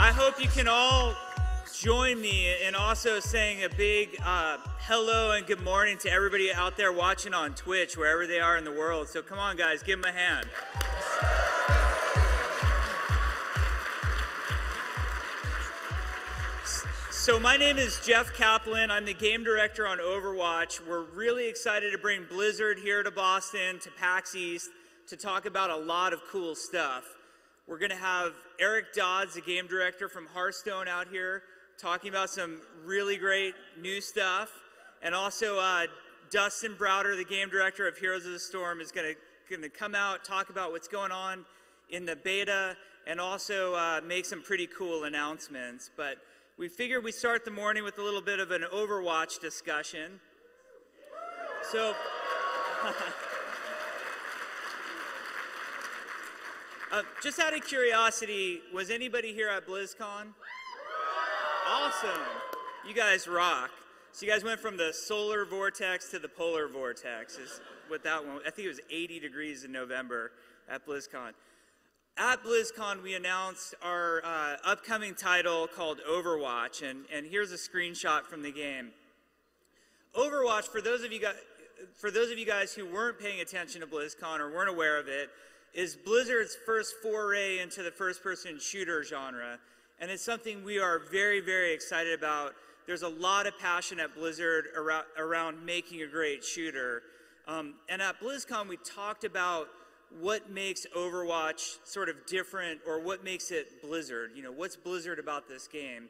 I hope you can all join me in also saying a big hello and good morning to everybody out there watching on Twitch, wherever they are in the world. So come on, guys, give them a hand. So my name is Jeff Kaplan. I'm the game director on Overwatch. We're really excited to bring Blizzard here to Boston, to PAX East, to talk about a lot of cool stuff. We're going to have Eric Dodds, the game director from Hearthstone, out here talking about some really great new stuff. And also Dustin Browder, the game director of Heroes of the Storm, is going to come out, talk about what's going on in the beta, and also make some pretty cool announcements. But we figured we'd start the morning with a little bit of an Overwatch discussion. So, just out of curiosity, was anybody here at BlizzCon? Awesome. You guys rock. So you guys went from the solar vortex to the polar vortex is what that one, I think it was 80 degrees in November at BlizzCon. At BlizzCon, we announced our upcoming title called Overwatch, and here's a screenshot from the game. Overwatch, for those of you guys who weren't paying attention to BlizzCon or weren't aware of it, is Blizzard's first foray into the first-person shooter genre, and it's something we are very, very excited about. There's a lot of passion at Blizzard around making a great shooter, and at BlizzCon, we talked about what makes Overwatch sort of different, or what makes it Blizzard. You know, what's Blizzard about this game?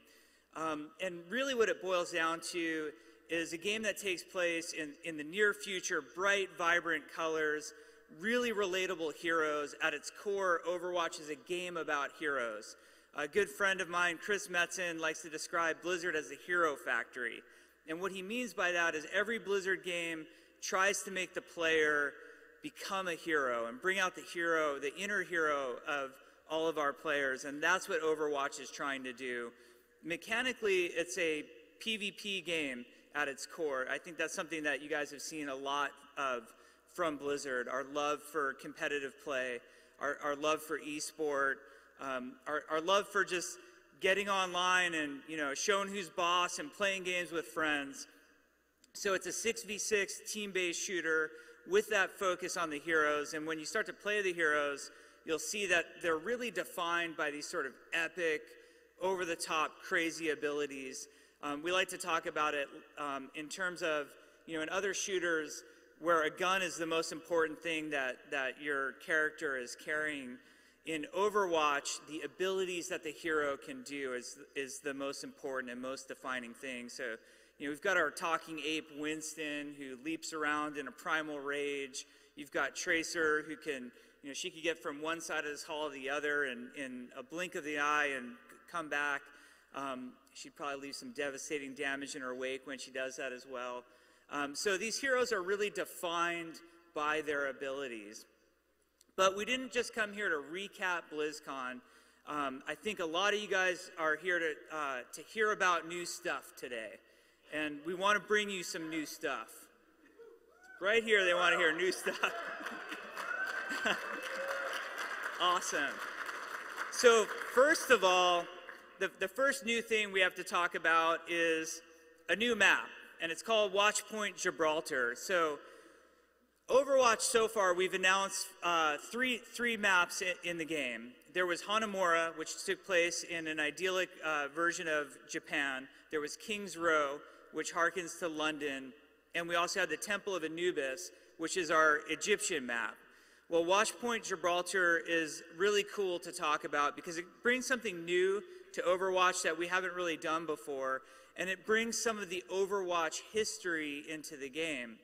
And really what it boils down to is a game that takes place in the near future, bright, vibrant colors, really relatable heroes. At its core, Overwatch is a game about heroes. A good friend of mine, Chris Metzen, likes to describe Blizzard as the hero factory. And what he means by that is every Blizzard game tries to make the player become a hero and bring out the hero, the inner hero of all of our players, and that's what Overwatch is trying to do. Mechanically, it's a PvP game at its core. I think that's something that you guys have seen a lot of from Blizzard, our love for competitive play, our love for esport, our love for just getting online and, you know, showing who's boss and playing games with friends. So it's a 6v6 team-based shooter with that focus on the heroes, and when you start to play the heroes, you'll see that they're really defined by these sort of epic, over-the-top, crazy abilities. We like to talk about it in terms of, you know, in other shooters where a gun is the most important thing that your character is carrying. In Overwatch, the abilities that the hero can do is the most important and most defining thing. So, you know, we've got our talking ape Winston, who leaps around in a primal rage. You've got Tracer, who can, you know, she could get from one side of this hall to the other in a blink of the eye and come back. She'd probably leave some devastating damage in her wake when she does that as well. So these heroes are really defined by their abilities. But we didn't just come here to recap BlizzCon. I think a lot of you guys are here to hear about new stuff today. And we want to bring you some new stuff. Right here, they want to hear new stuff. Awesome. So first of all, the first new thing we have to talk about is a new map, and it's called Watchpoint Gibraltar. So Overwatch so far, we've announced three maps in the game. There was Hanamura, which took place in an idyllic version of Japan. There was King's Row, which harkens to London, and we also had the Temple of Anubis, which is our Egyptian map. Well, Watchpoint Gibraltar is really cool to talk about because it brings something new to Overwatch that we haven't really done before, and it brings some of the Overwatch history into the game.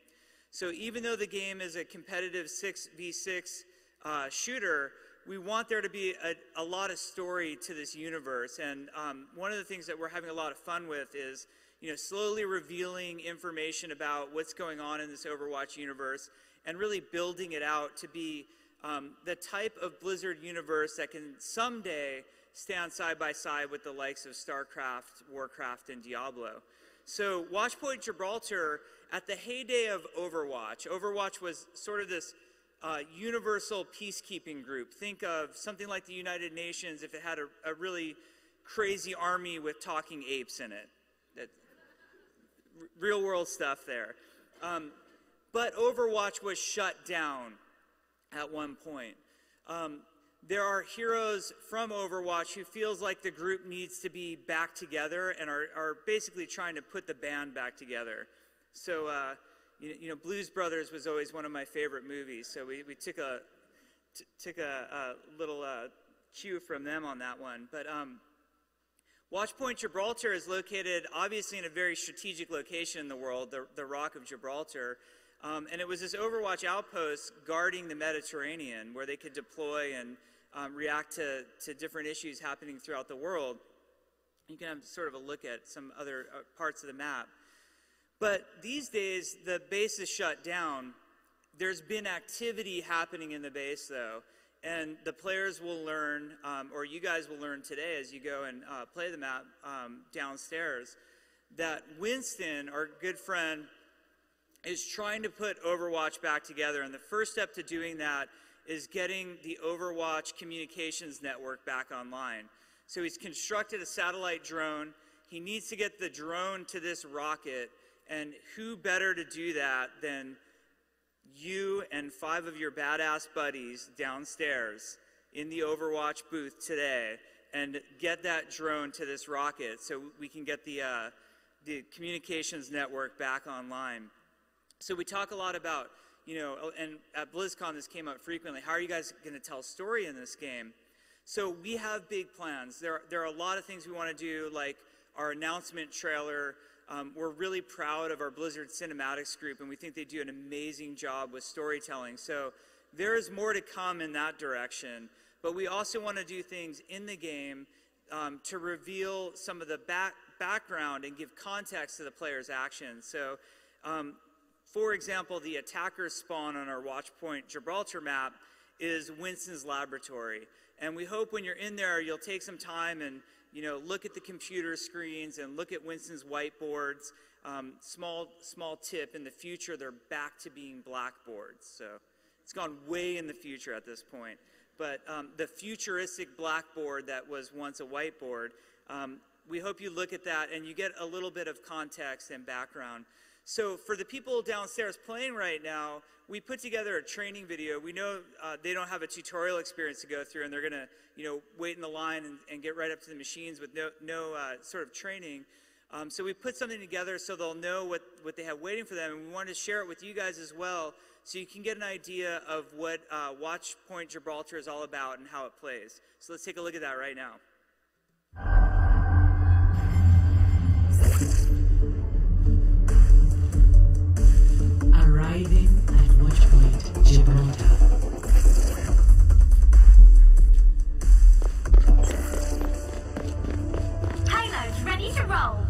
So even though the game is a competitive 6v6 shooter, we want there to be a lot of story to this universe, and one of the things that we're having a lot of fun with is, you know, slowly revealing information about what's going on in this Overwatch universe and really building it out to be the type of Blizzard universe that can someday stand side by side with the likes of StarCraft, Warcraft, and Diablo. So Watchpoint Gibraltar, at the heyday of Overwatch, Overwatch was sort of this universal peacekeeping group. Think of something like the United Nations if it had a really crazy army with talking apes in it. That, real world stuff there. But Overwatch was shut down at one point. There are heroes from Overwatch who feels like the group needs to be back together and are basically trying to put the band back together. So, you know, Blues Brothers was always one of my favorite movies. So we took a little cue from them on that one. But Watchpoint Gibraltar is located obviously in a very strategic location in the world, the Rock of Gibraltar. And it was this Overwatch outpost guarding the Mediterranean where they could deploy and react to different issues happening throughout the world. You can have sort of a look at some other parts of the map. But these days, the base is shut down. There's been activity happening in the base, though. And the players will learn, or you guys will learn today as you go and play the map downstairs, that Winston, our good friend, is trying to put Overwatch back together. And the first step to doing that is getting the Overwatch communications network back online. So he's constructed a satellite drone. He needs to get the drone to this rocket. And who better to do that than you and 5 of your badass buddies downstairs in the Overwatch booth today and get that drone to this rocket so we can get the communications network back online. So we talk a lot about, you know, and at BlizzCon this came up frequently, how are you guys going to tell story in this game? So we have big plans. There are a lot of things we want to do, like our announcement trailer. We're really proud of our Blizzard Cinematics group, and we think they do an amazing job with storytelling. So there is more to come in that direction. But we also want to do things in the game to reveal some of the background and give context to the player's actions. So, for example, the attacker spawn on our Watchpoint Gibraltar map is Winston's laboratory. And we hope when you're in there, you'll take some time and, you know, look at the computer screens and look at Winston's whiteboards. Small tip, in the future, they're back to being blackboards. So it's gone way in the future at this point. But the futuristic blackboard that was once a whiteboard, we hope you look at that and you get a little bit of context and background. So for the people downstairs playing right now, we put together a training video. We know they don't have a tutorial experience to go through, and they're going to, you know, wait in the line and get right up to the machines with no sort of training. So we put something together so they'll know what they have waiting for them, and we wanted to share it with you guys as well so you can get an idea of what Watchpoint Gibraltar is all about and how it plays. So let's take a look at that right now. Arriving at Watchpoint Gibraltar. Payload ready to roll.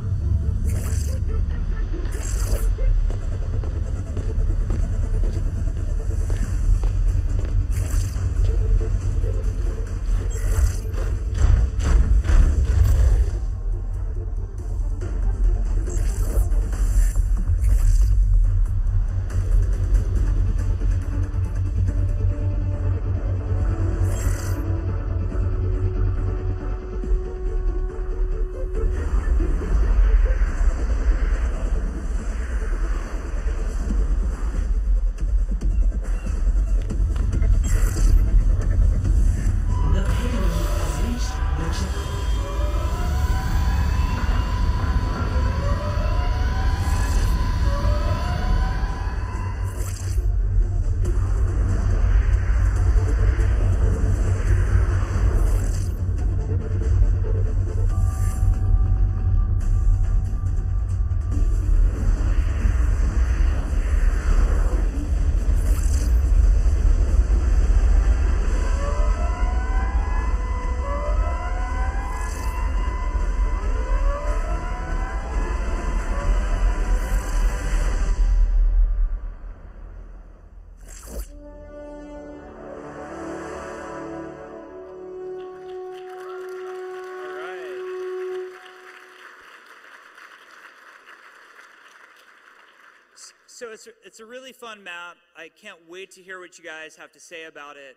So it's a really fun map. I can't wait to hear what you guys have to say about it.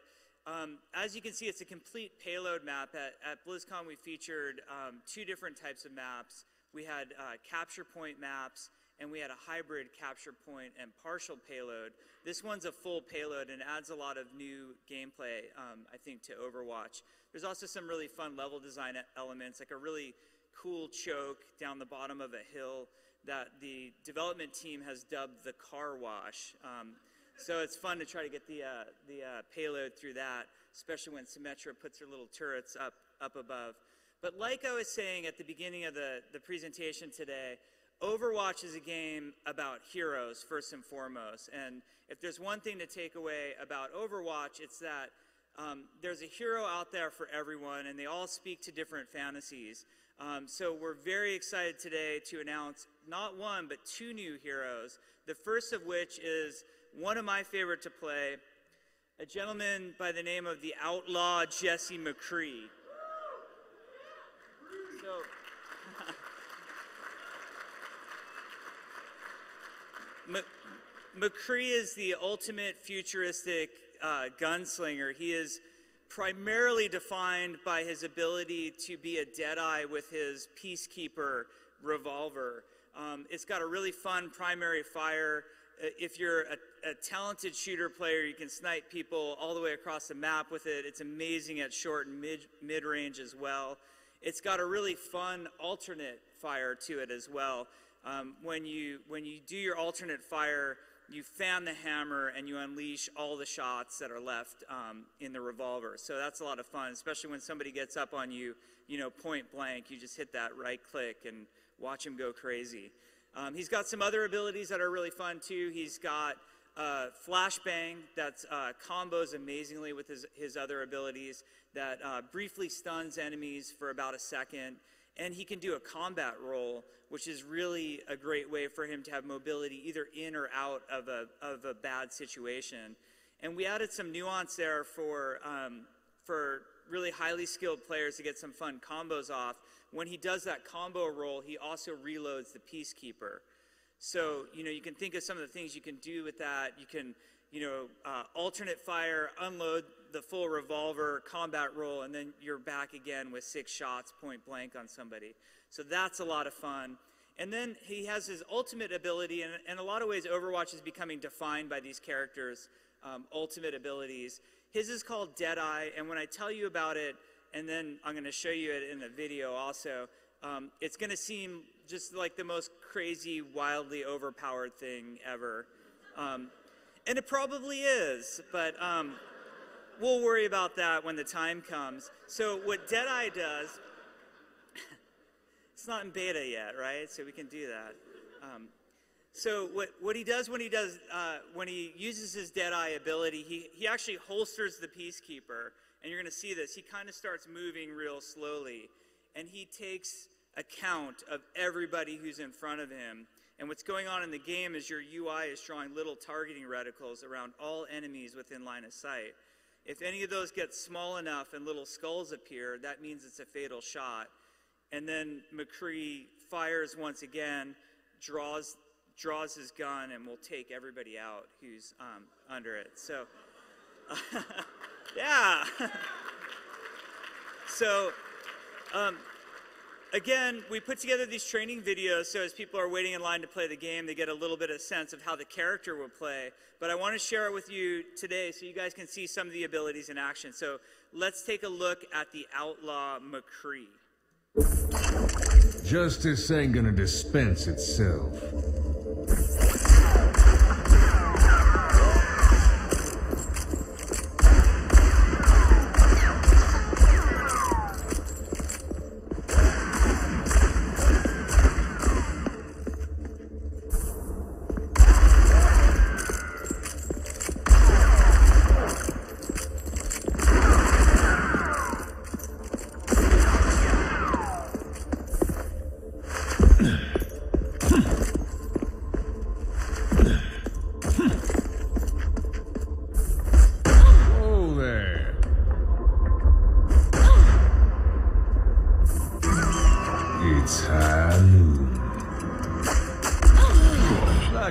As you can see, it's a complete payload map. At BlizzCon, we featured 2 different types of maps. We had capture point maps, and we had a hybrid capture point and partial payload. This one's a full payload and adds a lot of new gameplay, I think, to Overwatch. There's also some really fun level design elements, like a really cool choke down the bottom of a hill that the development team has dubbed the car wash. So it's fun to try to get the payload through that, especially when Symmetra puts her little turrets up above. But like I was saying at the beginning of the presentation today, Overwatch is a game about heroes first and foremost. And if there's one thing to take away about Overwatch, it's that there's a hero out there for everyone, and they all speak to different fantasies. So we're very excited today to announce not 1, but 2 new heroes. The first of which is one of my favorite to play, a gentleman by the name of the Outlaw Jesse McCree. So, McCree is the ultimate futuristic gunslinger. He is primarily defined by his ability to be a Deadeye with his Peacekeeper revolver. It's got a really fun primary fire. If you're a talented shooter player, you can snipe people all the way across the map with it. It's amazing at short and mid-range as well. It's got a really fun alternate fire to it as well. When you do your alternate fire, you fan the hammer and you unleash all the shots that are left in the revolver. So that's a lot of fun, especially when somebody gets up on you, point blank. You just hit that right click and watch him go crazy. He's got some other abilities that are really fun too. He's got flashbang that combos amazingly with his other abilities, that briefly stuns enemies for about a second. And he can do a combat roll, which is really a great way for him to have mobility either in or out of a bad situation. And we added some nuance there for really highly skilled players to get some fun combos off. When he does that combo roll, he also reloads the Peacekeeper. So, you can think of some of the things you can do with that. You can, alternate fire, unload the full revolver, combat roll, and then you're back again with 6 shots point blank on somebody. So that's a lot of fun. And then he has his ultimate ability, and in a lot of ways Overwatch is becoming defined by these characters' ultimate abilities. His is called Deadeye, and when I tell you about it, and then I'm going to show you it in the video also, it's going to seem just like the most crazy, wildly overpowered thing ever. And it probably is, but we'll worry about that when the time comes. So what Deadeye does, it's not in beta yet, right? So we can do that. So what he does when he uses his Deadeye ability, he actually holsters the Peacekeeper, and you're going to see this. He kind of starts moving real slowly, and he takes account of everybody who's in front of him. And what's going on in the game is your UI is drawing little targeting reticles around all enemies within line of sight. If any of those get small enough and little skulls appear, that means it's a fatal shot. And then McCree fires once again, draws his gun, and will take everybody out who's under it. So, yeah. So, again, we put together these training videos so as people are waiting in line to play the game, they get a little bit of sense of how the character will play. But I want to share it with you today so you guys can see some of the abilities in action. So let's take a look at the Outlaw McCree. Justice ain't gonna dispense itself.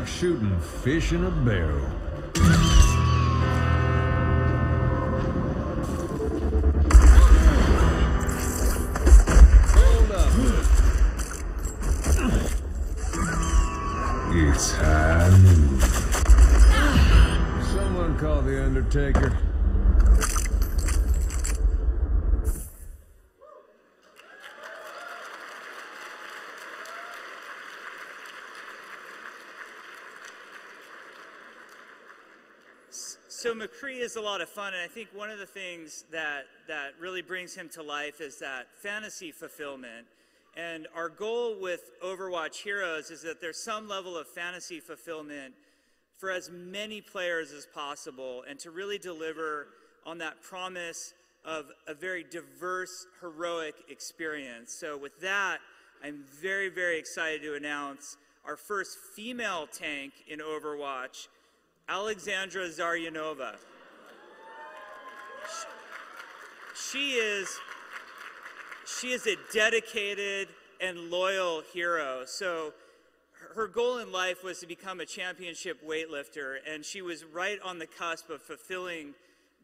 Shooting fish in a barrel. Undertaker. So McCree is a lot of fun, and I think one of the things that really brings him to life is that fantasy fulfillment. And our goal with Overwatch Heroes is that there's some level of fantasy fulfillment for as many players as possible, and to really deliver on that promise of a very diverse, heroic experience. So with that, I'm very, very excited to announce our first female tank in Overwatch, Alexandra Zaryanova. She is a dedicated and loyal hero. So her goal in life was to become a championship weightlifter, and she was right on the cusp of fulfilling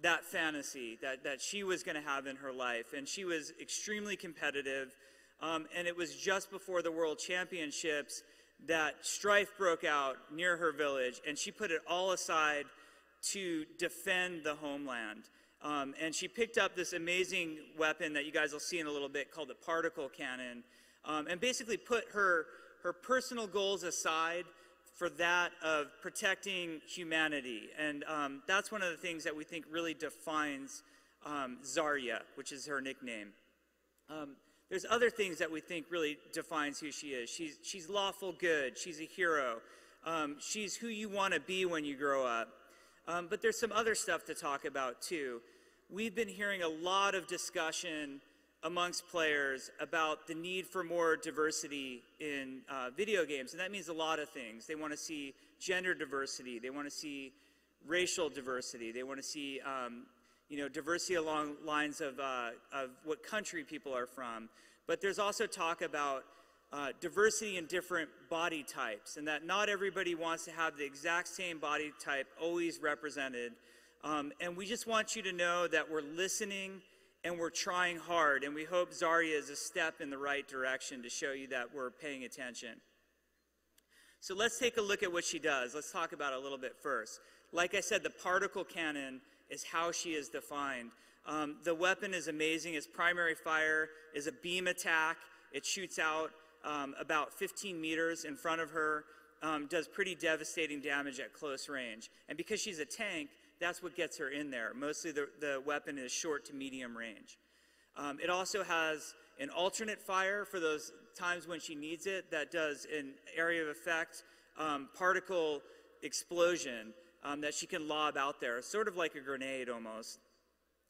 that fantasy that she was going to have in her life. And she was extremely competitive, and it was just before the World Championships that strife broke out near her village, and she put it all aside to defend the homeland. And she picked up this amazing weapon that you guys will see in a little bit called the particle cannon, and basically put her personal goals aside for that of protecting humanity. And that's one of the things that we think really defines Zarya, which is her nickname. There's other things that we think really defines who she is. She's lawful good. She's a hero. She's who you want to be when you grow up. But there's some other stuff to talk about too. We've been hearing a lot of discussion amongst players about the need for more diversity in video games, and that means a lot of things. They want to see gender diversity. They want to see racial diversity. They want to see diversity along lines of what country people are from. But there's also talk about diversity in different body types, and that not everybody wants to have the exact same body type always represented. And we just want you to know that we're listening and we're trying hard, and we hope Zarya is a step in the right direction to show you that we're paying attention. So let's take a look at what she does. Let's talk about it a little bit first. Like I said, the particle cannon is how she is defined. The weapon is amazing. Its primary fire is a beam attack. It shoots out about 15 meters in front of her, does pretty devastating damage at close range. And because she's a tank, that's what gets her in there. Mostly the weapon is short to medium range. It also has an alternate fire for those times when she needs it that does an area of effect particle explosion that she can lob out there, sort of like a grenade almost.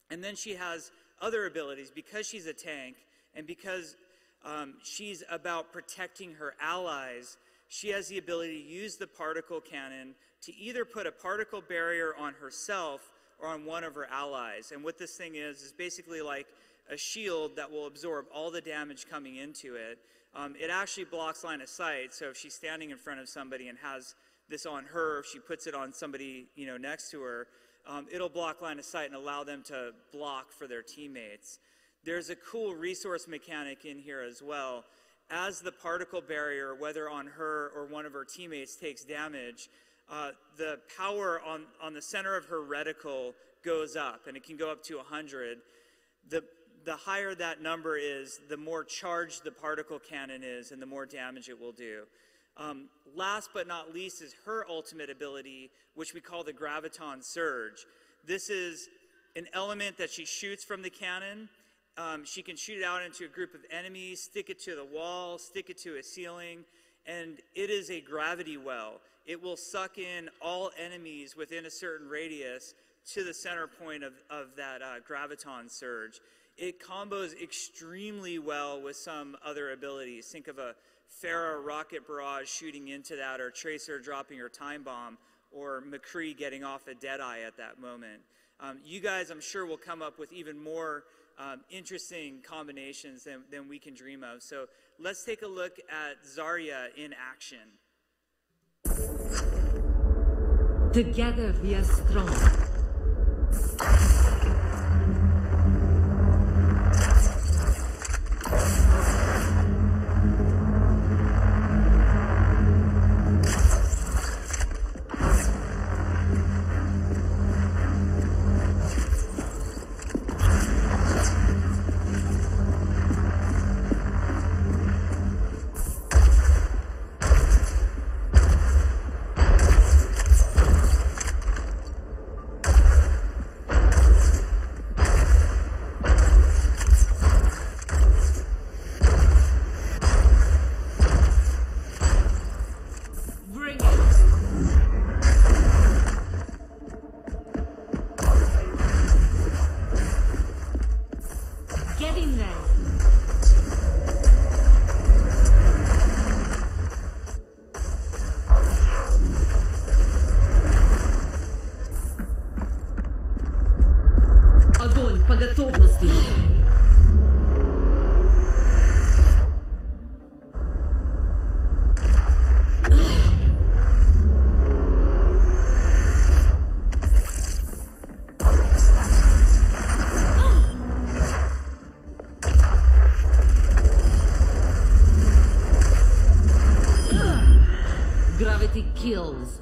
And then she has other abilities because she's a tank and because she's about protecting her allies. She has the ability to use the particle cannon to either put a particle barrier on herself or on one of her allies. And what this thing is basically like a shield that will absorb all the damage coming into it. It actually blocks line of sight, so if she's standing in front of somebody and has this on her, if she puts it on somebody next to her, it'll block line of sight and allow them to block for their teammates. There's a cool resource mechanic in here as well. As the particle barrier, whether on her or one of her teammates, takes damage, the power on the center of her reticle goes up, and it can go up to 100. The higher that number is, the more charged the particle cannon is and the more damage it will do. Last but not least is her ultimate ability, which we call the graviton surge. This is an element that she shoots from the cannon. She can shoot it out into a group of enemies, stick it to the wall, stick it to a ceiling, and it is a gravity well. It will suck in all enemies within a certain radius to the center point of that graviton surge. It combos extremely well with some other abilities. Think of a Pharah rocket barrage shooting into that, or Tracer dropping her time bomb, or McCree getting off a Deadeye at that moment. You guys, I'm sure, will come up with even more interesting combinations than we can dream of. So let's take a look at Zarya in action. Together we are strong. Train them. Огонь по готовности. Gravity kills.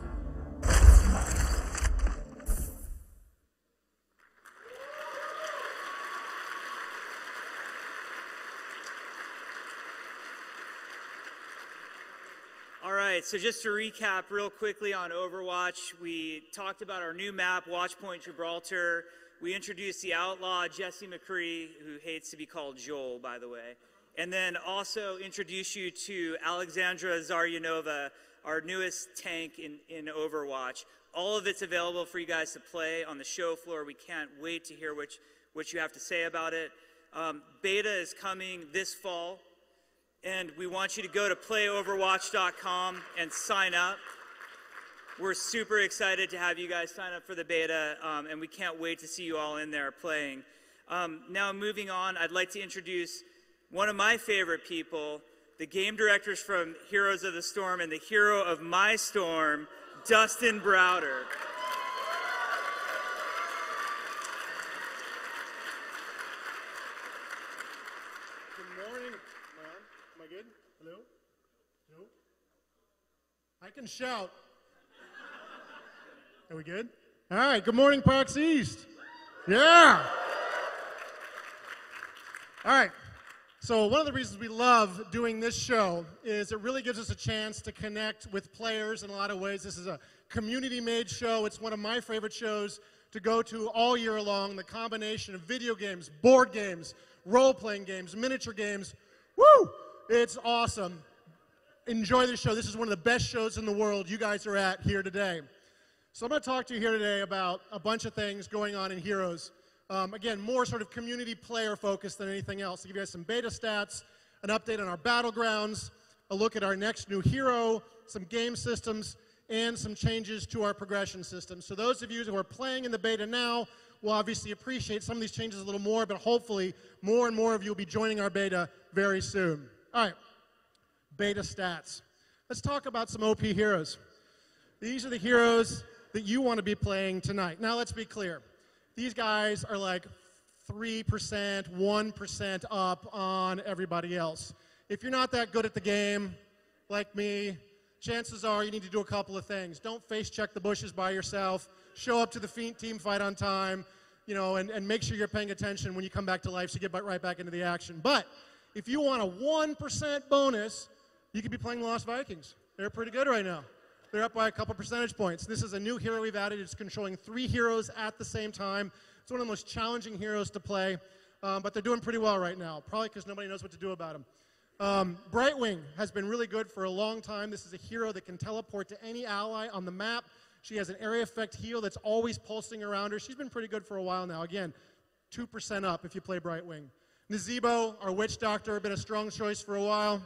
All right, so just to recap real quickly on Overwatch, we talked about our new map, Watchpoint Gibraltar. We introduced the outlaw, Jesse McCree, who hates to be called Joel, by the way. And then also introduce you to Alexandra Zaryanova, our newest tank in Overwatch. All of it's available for you guys to play on the show floor. We can't wait to hear what you have to say about it. Beta is coming this fall. And we want you to go to playoverwatch.com and sign up. We're super excited to have you guys sign up for the beta, and we can't wait to see you all in there playing. Now moving on, I'd like to introduce one of my favorite people, the game directors from Heroes of the Storm and the hero of my storm, Dustin Browder. Hello? Hello? I can shout. Are we good? All right, good morning, PAX East. Yeah. All right, so one of the reasons we love doing this show is it really gives us a chance to connect with players in a lot of ways. This is a community-made show. It's one of my favorite shows to go to all year long. The combination of video games, board games, role-playing games, miniature games. Woo! It's awesome. Enjoy the show. This is one of the best shows in the world you guys are at here today. So I'm going to talk to you here today about a bunch of things going on in Heroes. Again, more sort of community player focused than anything else. To give you guys some beta stats, an update on our battlegrounds, a look at our next new hero, some game systems, and some changes to our progression system. So those of you who are playing in the beta now will obviously appreciate some of these changes a little more, but hopefully more and more of you will be joining our beta very soon. All right, beta stats. Let's talk about some OP heroes. These are the heroes that you want to be playing tonight. Now, let's be clear. These guys are like 3%, 1% up on everybody else. If you're not that good at the game, like me, chances are you need to do a couple of things. Don't face check the bushes by yourself. Show up to the team fight on time, you know, and make sure you're paying attention when you come back to life so you get right back into the action. But if you want a 1% bonus, you could be playing Lost Vikings. They're pretty good right now. They're up by a couple percentage points. This is a new hero we've added. It's controlling 3 heroes at the same time. It's one of the most challenging heroes to play, but they're doing pretty well right now, probably because nobody knows what to do about them. Brightwing has been really good for a long time. This is a hero that can teleport to any ally on the map. She has an area effect heal that's always pulsing around her. She's been pretty good for a while now. Again, 2% up if you play Brightwing. Nazebo, our witch doctor, been a strong choice for a while.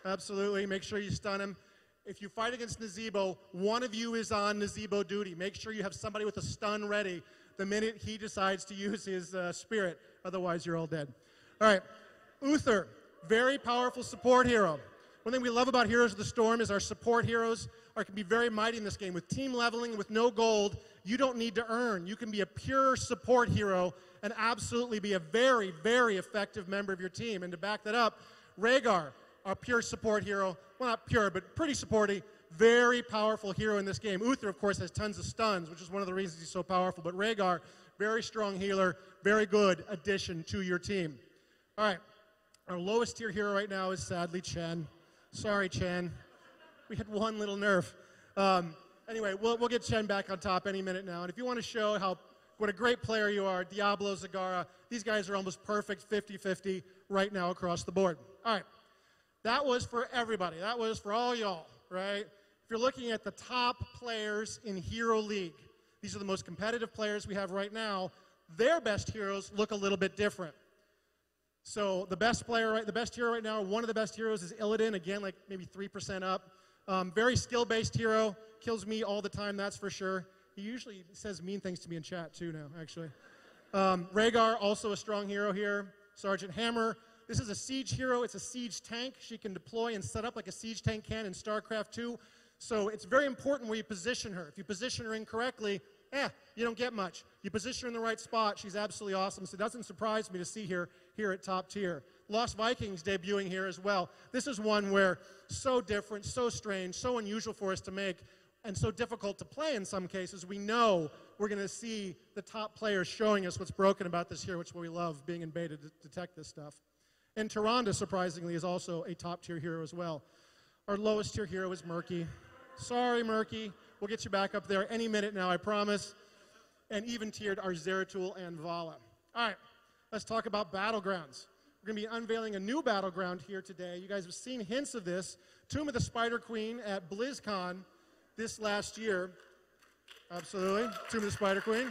Absolutely, make sure you stun him. If you fight against Nazebo, one of you is on Nazebo duty. Make sure you have somebody with a stun ready the minute he decides to use his spirit. Otherwise, you're all dead. All right, Uther, very powerful support hero. One thing we love about Heroes of the Storm is our support heroes can be very mighty in this game. With team leveling, with no gold, you don't need to earn. You can be a pure support hero and absolutely be a very, very effective member of your team. And to back that up, Rhaegar, our pure support hero, well, not pure, but pretty supporty, very powerful hero in this game. Uther, of course, has tons of stuns, which is one of the reasons he's so powerful. But Rhaegar, very strong healer, very good addition to your team. All right, our lowest tier hero right now is sadly Chen. Sorry, Chen. We had one little nerf. Anyway, we'll get Chen back on top any minute now. And if you want to show what a great player you are, Diablo, Zagara, these guys are almost perfect 50-50 right now across the board. All right. That was for everybody. That was for all y'all, right? If you're looking at the top players in Hero League, these are the most competitive players we have right now. Their best heroes look a little bit different. So the best player, the best hero right now, one of the best heroes is Illidan, again, like maybe 3% up. Very skill-based hero, kills me all the time, that's for sure. He usually says mean things to me in chat too now, actually. Rhaegar, also a strong hero here. Sergeant Hammer, this is a siege hero, it's a siege tank. She can deploy and set up like a siege tank can in StarCraft 2. So it's very important where you position her. If you position her incorrectly, you don't get much. You position her in the right spot, she's absolutely awesome. So it doesn't surprise me to see her here at top tier. Lost Vikings debuting here as well. This is one where so different, so strange, so unusual for us to make, and so difficult to play in some cases. We know we're going to see the top players showing us what's broken about this here, which is what we love, being in beta to detect this stuff. And Tyrande, surprisingly, is also a top tier hero as well. Our lowest tier hero is Murky. Sorry, Murky. We'll get you back up there any minute now, I promise. And even tiered are Zeratul and Vala. All right, let's talk about battlegrounds. We're going to be unveiling a new battleground here today. You guys have seen hints of this. Tomb of the Spider Queen at BlizzCon this last year. Absolutely, Tomb of the Spider Queen.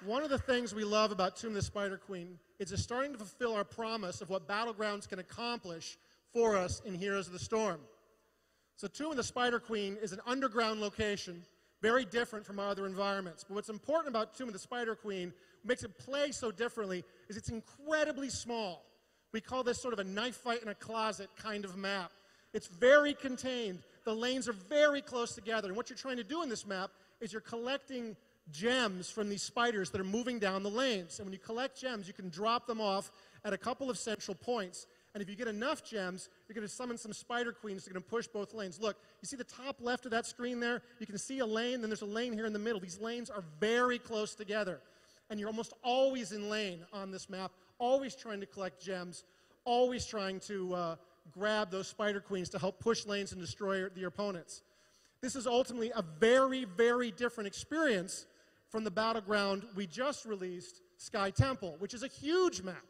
One of the things we love about Tomb of the Spider Queen is it's starting to fulfill our promise of what battlegrounds can accomplish for us in Heroes of the Storm. So Tomb of the Spider Queen is an underground location, very different from our other environments. But what's important about Tomb of the Spider Queen, what makes it play so differently, is it's incredibly small. We call this sort of a knife fight in a closet kind of map. It's very contained. The lanes are very close together. And what you're trying to do in this map is you're collecting gems from these spiders that are moving down the lanes. And when you collect gems, you can drop them off at a couple of central points. And if you get enough gems, you're going to summon some spider queens that are going to push both lanes. Look, you see the top left of that screen there? You can see a lane, then there's a lane here in the middle. These lanes are very close together. And you're almost always in lane on this map, always trying to collect gems, always trying to grab those spider queens to help push lanes and destroy your opponents. This is ultimately a very, very different experience from the battleground we just released, Sky Temple, which is a huge map.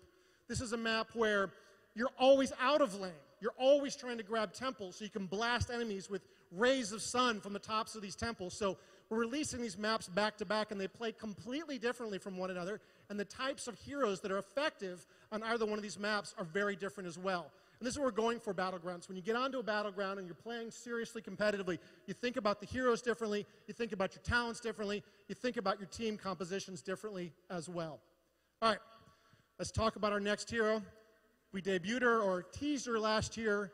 This is a map where you're always out of lane. You're always trying to grab temples so you can blast enemies with rays of sun from the tops of these temples. So we're releasing these maps back to back, and they play completely differently from one another, and the types of heroes that are effective on either one of these maps are very different as well. And this is what we're going for battlegrounds. When you get onto a battleground and you're playing seriously competitively, you think about the heroes differently, you think about your talents differently, you think about your team compositions differently as well. All right, let's talk about our next hero. We debuted her or teased her last year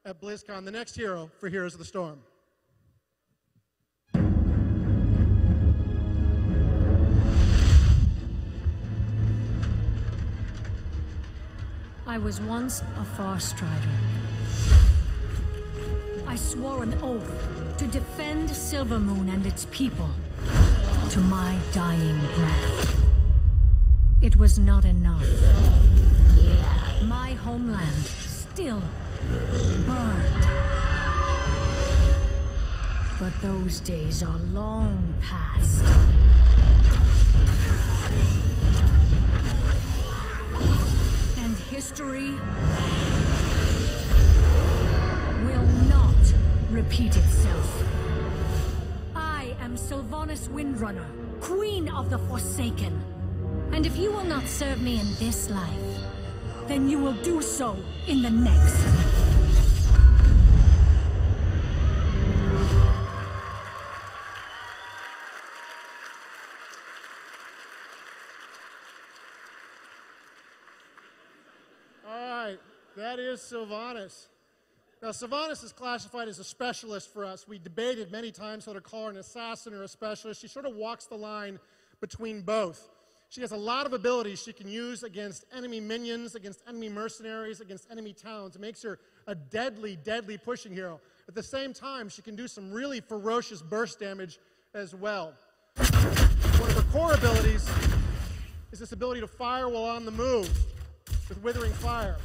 at BlizzCon, the next hero for Heroes of the Storm. I was once a far strider. I swore an oath to defend Silvermoon and its people to my dying breath. It was not enough. My homeland still burned. But those days are long past. And history will not repeat itself. I am Sylvanas Windrunner, Queen of the Forsaken. And if you will not serve me in this life, then you will do so in the next. That is Sylvanas. Now, Sylvanas is classified as a specialist for us. We debated many times whether to call her an assassin or a specialist. She sort of walks the line between both. She has a lot of abilities she can use against enemy minions, against enemy mercenaries, against enemy towns. It makes her a deadly, deadly pushing hero. At the same time, she can do some really ferocious burst damage as well. One of her core abilities is this ability to fire while on the move with Withering Fire.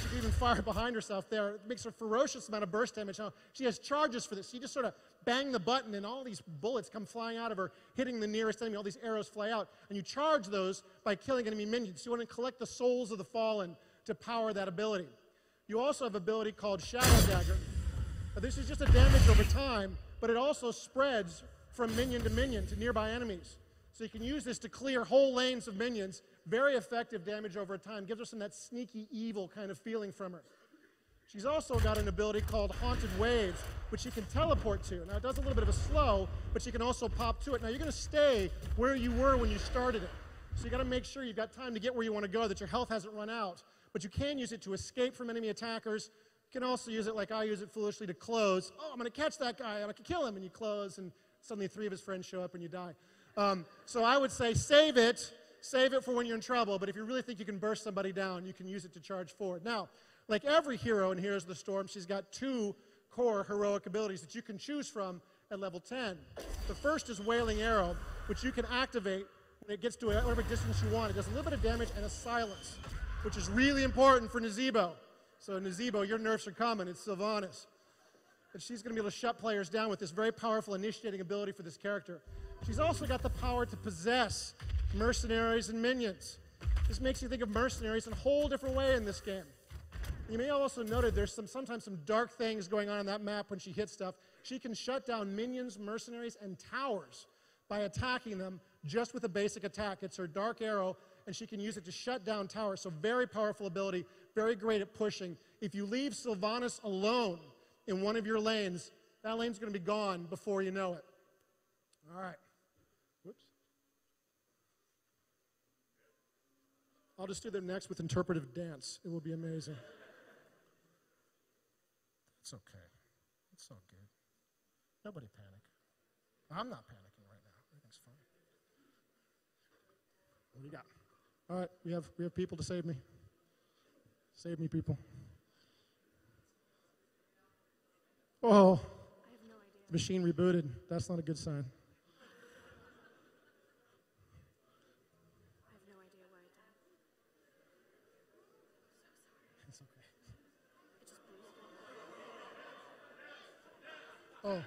She can even fire behind herself there. It makes her a ferocious amount of burst damage. Now, she has charges for this. You just sort of bang the button, and all these bullets come flying out of her, hitting the nearest enemy. All these arrows fly out, and you charge those by killing enemy minions. You want to collect the souls of the fallen to power that ability. You also have an ability called Shadow Dagger. Now, this is just a damage over time, but it also spreads from minion to nearby enemies. So you can use this to clear whole lanes of minions Very effective damage over time. Gives her some that sneaky evil kind of feeling from her. She's also got an ability called Haunted Waves, which she can teleport to. Now, it does a little bit of a slow, but she can also pop to it. Now, you're going to stay where you were when you started it. So you got to make sure you've got time to get where you want to go, that your health hasn't run out. But you can use it to escape from enemy attackers. You can also use it, like I use it foolishly, to close. Oh, I'm going to catch that guy. I'm going to kill him. And you close, and suddenly 3 of his friends show up, and you die. So I would say save it. Save it for when you're in trouble. But if you really think you can burst somebody down, you can use it to charge forward. Now, like every hero in Heroes of the Storm, she's got 2 core heroic abilities that you can choose from at level 10. The first is Wailing Arrow, which you can activate when it gets to whatever distance you want. It does a little bit of damage and a silence, which is really important for Nazebo. So Nazebo, your nerfs are coming. It's Sylvanas. And she's going to be able to shut players down with this very powerful initiating ability for this character. She's also got the power to possess mercenaries and minions. This makes you think of mercenaries in a whole different way in this game. You may have also noted there's sometimes some dark things going on that map when she hits stuff. She can shut down minions, mercenaries, and towers by attacking them just with a basic attack. It's her Dark Arrow, and she can use it to shut down towers. So very powerful ability, very great at pushing. If you leave Sylvanas alone in one of your lanes, that lane's going to be gone before you know it. All right. Whoops. I'll just do them next with interpretive dance. It will be amazing. It's okay. It's all good. Nobody panic. I'm not panicking right now. Everything's fine. What do you got? All right, we have people to save me. Save me, people. Oh, the machine rebooted. That's not a good sign. Oh.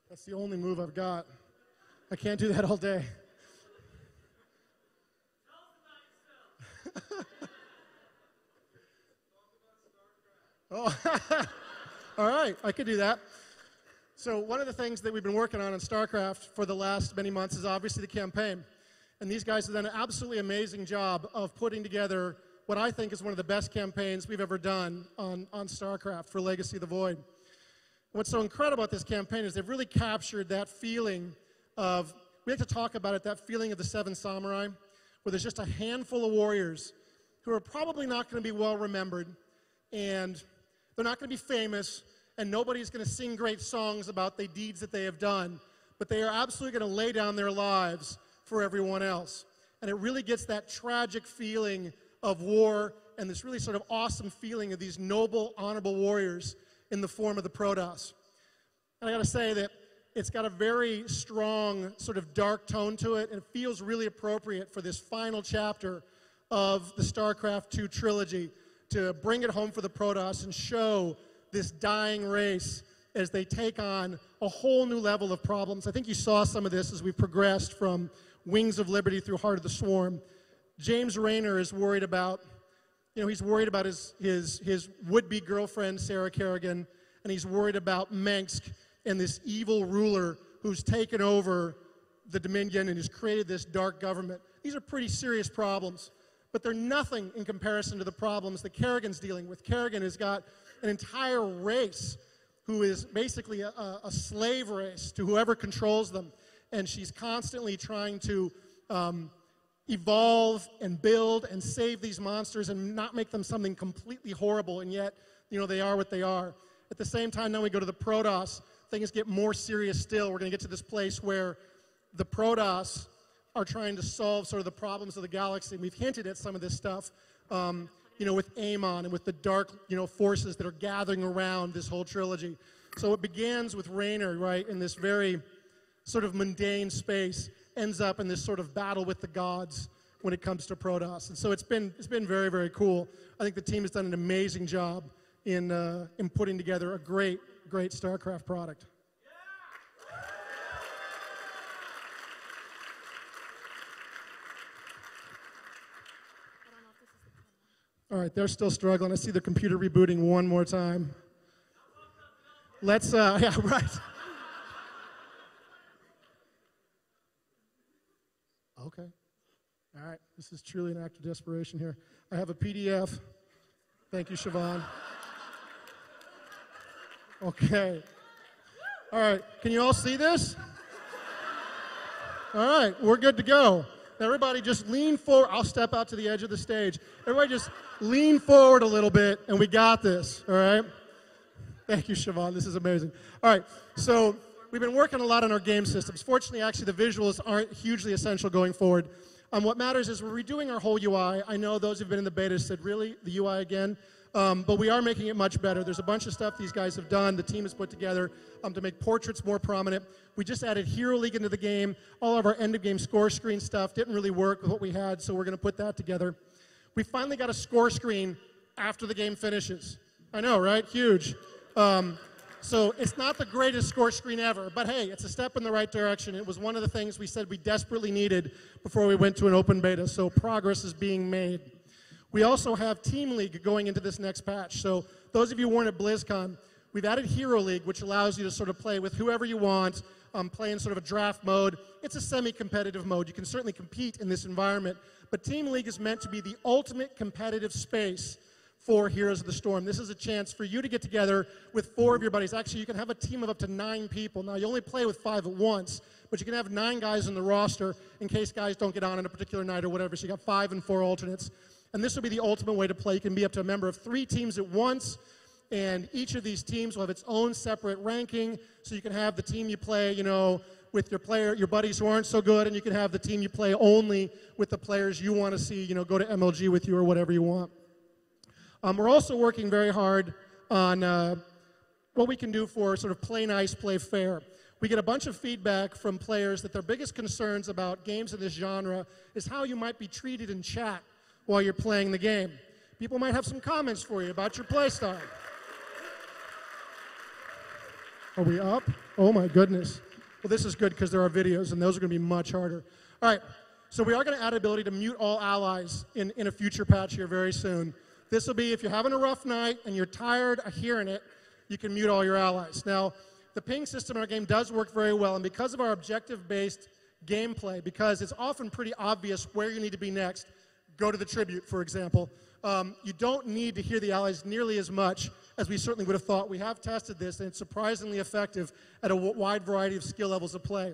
That's the only move I've got. I can't do that all day. Oh, all right, I could do that. So one of the things that we've been working on StarCraft for the last many months is obviously the campaign. And these guys have done an absolutely amazing job of putting together what I think is one of the best campaigns we've ever done on StarCraft for Legacy of the Void. And what's so incredible about this campaign is they've really captured that feeling of, we like to talk about it, that feeling of the Seven Samurai, where there's just a handful of warriors who are probably not going to be well remembered, and they're not going to be famous, and nobody's going to sing great songs about the deeds that they have done, but they are absolutely going to lay down their lives for everyone else. And it really gets that tragic feeling of war and this really sort of awesome feeling of these noble, honorable warriors in the form of the Protoss. And I got to say that it's got a very strong sort of dark tone to it, and it feels really appropriate for this final chapter of the StarCraft II trilogy to bring it home for the Protoss and show this dying race as they take on a whole new level of problems. I think you saw some of this as we progressed from Wings of Liberty through Heart of the Swarm. James Rayner is worried about, he's worried about his would-be girlfriend, Sarah Kerrigan, and he's worried about Mengsk and this evil ruler who's taken over the Dominion and has created this dark government. These are pretty serious problems, but they're nothing in comparison to the problems that Kerrigan's dealing with. Kerrigan has got an entire race who is basically a slave race to whoever controls them, and she's constantly trying to evolve and build and save these monsters and not make them something completely horrible, and yet, they are what they are. At the same time, now we go to the Protoss, things get more serious still. We're going to get to this place where the Protoss are trying to solve sort of the problems of the galaxy. We've hinted at some of this stuff, with Amon and with the dark, forces that are gathering around this whole trilogy. So it begins with Rayner, right, in this very sort of mundane space, ends up in this sort of battle with the gods when it comes to Protoss. And so it's been very, very cool. I think the team has done an amazing job in putting together a great, great StarCraft product. All right, they're still struggling. I see the computer rebooting one more time. Let's, yeah, right. Okay. All right, this is truly an act of desperation here. I have a PDF. Thank you, Siobhan. Okay. All right, can you all see this? All right, we're good to go. Everybody just lean forward. I'll step out to the edge of the stage. Everybody just lean forward a little bit, and we got this, all right? Thank you, Siobhan. This is amazing. All right, so we've been working a lot on our game systems. Fortunately, actually, the visuals aren't hugely essential going forward. What matters is we're redoing our whole UI. I know those who've been in the beta said, really, the UI again? But we are making it much better. There's a bunch of stuff these guys have done, the team has put together to make portraits more prominent. We just added Hero League into the game. All of our end-of-game score screen stuff didn't really work with what we had, so we're going to put that together. We finally got a score screen after the game finishes. I know, right? Huge. So it's not the greatest score screen ever, but hey, it's a step in the right direction. It was one of the things we said we desperately needed before we went to an open beta, so progress is being made. We also have Team League going into this next patch. So those of you who weren't at BlizzCon, we've added Hero League, which allows you to sort of play with whoever you want, play in sort of a draft mode. It's a semi-competitive mode. You can certainly compete in this environment, but Team League is meant to be the ultimate competitive space for Heroes of the Storm. This is a chance for you to get together with 4 of your buddies. Actually, you can have a team of up to 9 people. Now, you only play with 5 at once, but you can have 9 guys in the roster in case guys don't get on a particular night or whatever. So you got 5 and 4 alternates. And this will be the ultimate way to play. You can be up to a member of 3 teams at once, and each of these teams will have its own separate ranking. So you can have the team you play, you know, with your buddies who aren't so good, and you can have the team you play only with the players you want to see, you know, go to MLG with you or whatever you want. We're also working very hard on what we can do for sort of play nice, play fair. We get a bunch of feedback from players that their biggest concerns about games in this genre is how you might be treated in chat while you're playing the game. People might have some comments for you about your play style. Are we up? Oh my goodness. Well, this is good because there are videos, and those are going to be much harder. All right, so we are going to add ability to mute all allies in a future patch here very soon. This will be if you're having a rough night and you're tired of hearing it, you can mute all your allies. Now, the ping system in our game does work very well, and because of our objective-based gameplay, because it's often pretty obvious where you need to be next, go to the tribute, for example, you don't need to hear the allies nearly as much as we certainly would have thought. We have tested this, and it's surprisingly effective at a wide variety of skill levels of play.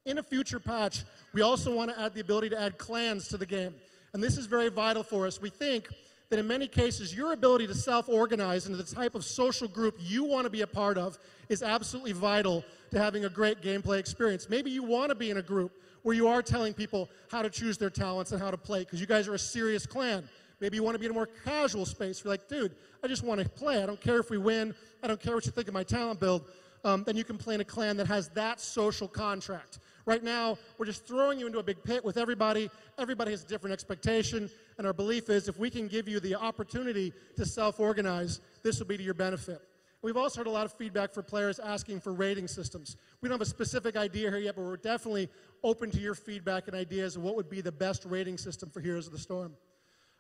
In a future patch, we also want to add the ability to add clans to the game, and this is very vital for us. We think that in many cases, your ability to self-organize into the type of social group you want to be a part of is absolutely vital to having a great gameplay experience. Maybe you want to be in a group where you are telling people how to choose their talents and how to play, because you guys are a serious clan. Maybe you want to be in a more casual space. You're like, dude, I just want to play. I don't care if we win. I don't care what you think of my talent build. Then you can play in a clan that has that social contract. Right now, we're just throwing you into a big pit with everybody. Everybody has a different expectation, and our belief is if we can give you the opportunity to self-organize, this will be to your benefit. We've also heard a lot of feedback for players asking for rating systems. We don't have a specific idea here yet, but we're definitely open to your feedback and ideas of what would be the best rating system for Heroes of the Storm.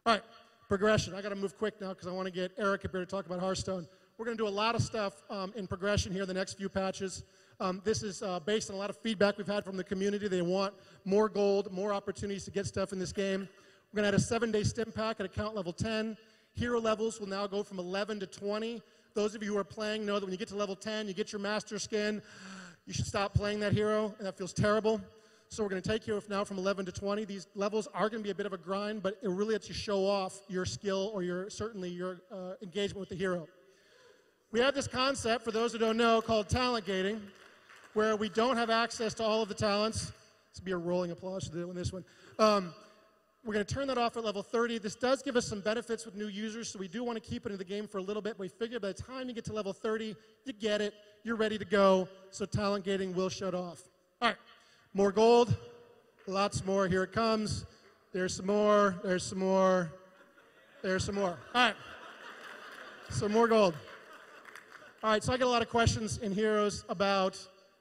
All right, progression. I got to move quick now because I want to get Eric up here to talk about Hearthstone. We're going to do a lot of stuff in progression here in the next few patches. This is based on a lot of feedback we've had from the community. They want more gold, more opportunities to get stuff in this game. We're going to add a 7-day stim pack at account level 10. Hero levels will now go from 11 to 20. Those of you who are playing know that when you get to level 10, you get your master skin. You should stop playing that hero, and that feels terrible. So we're going to take you now from 11 to 20. These levels are going to be a bit of a grind, but it really lets you show off your skill or certainly your engagement with the hero. We have this concept, for those who don't know, called talent gating, where we don't have access to all of the talents. This will be a rolling applause to this one. We're going to turn that off at level 30. This does give us some benefits with new users, so we do want to keep it in the game for a little bit. But we figure by the time you get to level 30, you get it, you're ready to go, so talent gating will shut off. All right, more gold, lots more. Here it comes. There's some more, there's some more, there's some more. All right, so more gold. All right, so I get a lot of questions in Heroes about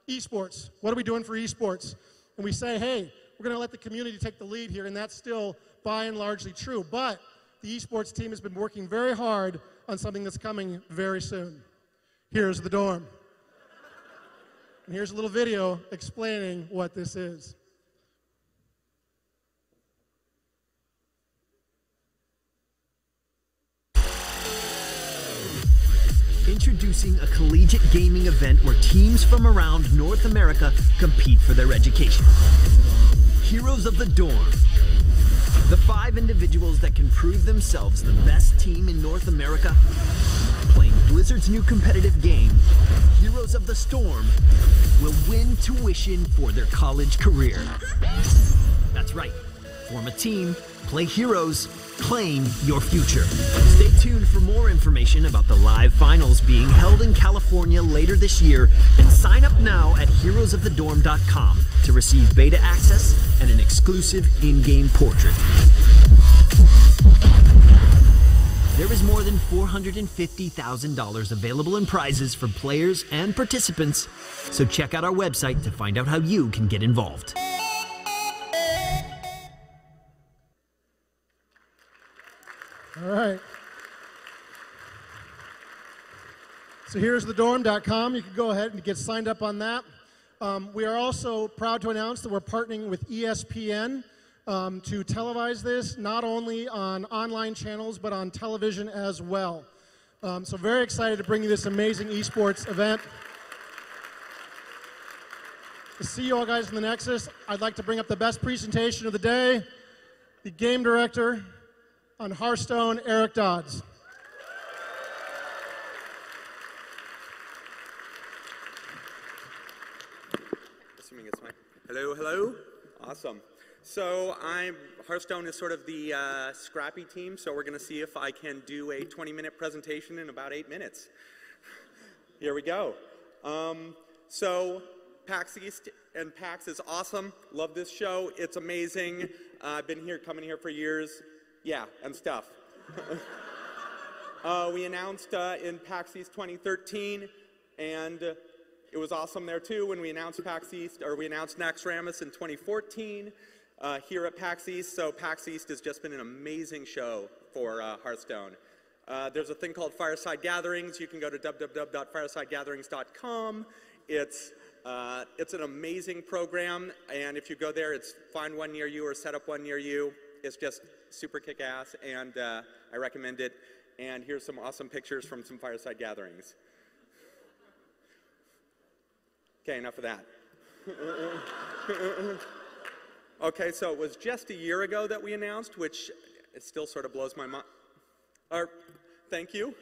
esports. What are we doing for esports? And we say, hey, we're going to let the community take the lead here, and that's still by and largely true. But the esports team has been working very hard on something that's coming very soon. Here's the dorm. And here's a little video explaining what this is. Introducing a collegiate gaming event where teams from around North America compete for their education. Heroes of the Dorm. The 5 individuals that can prove themselves the best team in North America, playing Blizzard's new competitive game, Heroes of the Storm, will win tuition for their college career. That's right. Form a team, play Heroes, claim your future. Stay tuned for more information about the live finals being held in California later this year, and sign up now at heroesofthedorm.com to receive beta access and an exclusive in-game portrait. There is more than $450,000 available in prizes for players and participants, so check out our website to find out how you can get involved. All right. So here's thedorm.com. You can go ahead and get signed up on that. We are also proud to announce that we're partnering with ESPN to televise this, not only on online channels, but on television as well. So very excited to bring you this amazing esports event. To see you all guys in the Nexus, I'd like to bring up the best presentation of the day, the game director on Hearthstone, Eric Dodds. Assuming it's my... Hello, hello. Awesome. So Hearthstone is sort of the scrappy team, so we're going to see if I can do a 20-minute presentation in about 8 minutes. Here we go. So PAX East and PAX is awesome. Love this show. It's amazing. I've been coming here for years. Yeah, and stuff. We announced in PAX East 2013, and it was awesome there too when we announced PAX East, or we announced Naxxramas in 2014 here at PAX East. So PAX East has just been an amazing show for Hearthstone. There's a thing called Fireside Gatherings. You can go to www.firesidegatherings.com. It's an amazing program, and if you go there, it's find one near you or set up one near you. It's just super kick-ass, and I recommend it. And here's some awesome pictures from some Fireside Gatherings. Okay, enough of that. Okay, so it was just a year ago that we announced, which it still sort of blows my mind. Thank you.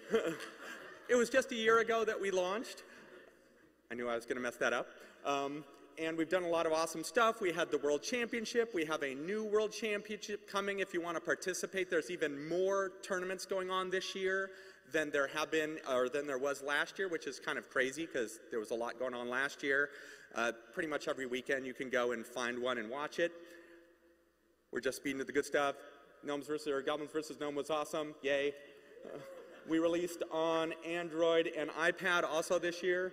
It was just a year ago that we launched. I knew I was going to mess that up. And we've done a lot of awesome stuff. We had the World Championship. We have a new World Championship coming if you want to participate. There's even more tournaments going on this year than there have been, or than there was last year, which is kind of crazy because there was a lot going on last year. Pretty much every weekend you can go and find one and watch it. We're just speeding to the good stuff. Goblins vs. Gnome was awesome. Yay. We released on Android and iPad also this year